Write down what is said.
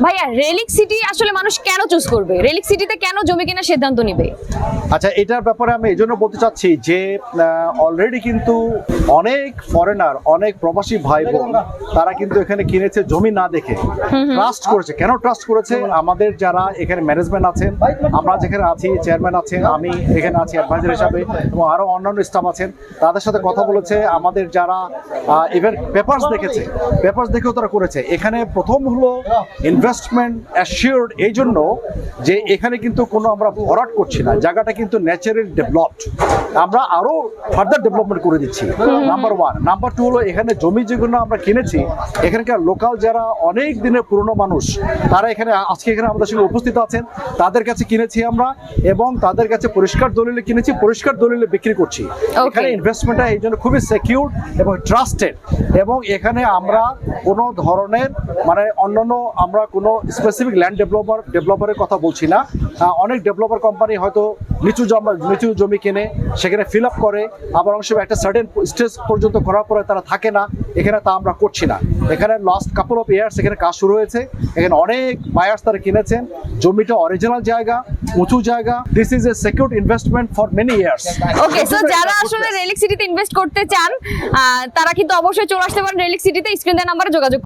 ভাইয়া relic city আসলে মানুষ কেন চুজ করবে, রেলিক সিটিতে কেন জমি কেনার সিদ্ধান্ত নিবে? আচ্ছা, এটার ব্যাপারে আমি এই জন্য বলতে চাচ্ছি যে অলরেডি কিন্তু অনেক ফরেনার, অনেক প্রবাসী ভাই বোন তারা কিন্তু এখানে কিনেছে জমি না দেখে, ট্রাস্ট করেছে। কেন ট্রাস্ট করেছে? আমাদের যারা এখানে ম্যানেজমেন্ট আছেন, আমরা যেখানে আছি, চেয়ারম্যান আছেন, আমি এখানে আছি অ্যাডভাইজার হিসাবে, এবং আরো অন্যান্য স্টাফ আছেন, তাদের সাথে কথা বলেছে। আমাদের যারা ইভেন পেপারস দেখেছে, পেপারস দেখেও তারা করেছে। এখানে প্রথম হলো ইনভেস্টমেন্ট অ্যাসিওর্ড, এই জন্য যে এখানে কিন্তু কোনো আমরা ভরাট করছি না, জায়গাটা কিন্তু ন্যাচারাল ডেভেলপড, আমরা আরো ফার্দার ডেভেলপমেন্ট করে দিচ্ছি। Number one. নাম্বার টু হলো এখানে জমি যেগুলো আমরা কিনেছি, এখানকার লোকাল যারা অনেক দিনের পুরনো মানুষ, তারা এখানে আজকে এখানে আমাদের সঙ্গে উপস্থিত আছেন, তাদের কাছে কিনেছি আমরা, এবং তাদের কাছে পরিষ্কার দলিলে কিনেছি, পরিষ্কার দলিলে বিক্রি করছি। এখানে ইনভেস্টমেন্টটা এই জন্য খুবই সিকিউর এবং ট্রাস্টেড, এবং এখানে আমরা কোনো ধরনের মানে অন্যান্য আমরা কোনো স্পেসিফিক ল্যান্ড ডেভেলপারের কথা বলছি না। অনেক ডেভেলপার কোম্পানি হয়তো নিচু জমি কিনে সেখানে ফিল আপ করে, আবার অংশ একটা সার্টেন স্টেজ পর্যন্ত করার পরে তারা থাকে না। এখানে তা আমরা করছি না। এখানে লাস্ট কাপল অফ ইয়ার্স এখানে কাজ শুরু হয়েছে, এখানে অনেক বায়ার্স তারা কিনেছেন। জমিটা অরিজিনাল জায়গা, উঁচু জায়গা। This is a secured investment for many years. Okay, so যারা আসলে রেলিক সিটিতে ইনভেস্ট করতে চান তারা কিন্তু অবশ্যই চলে আসতে পারেন রেলিক সিটিতে, স্ক্রিন দেওয়া নাম্বারে যোগাযোগ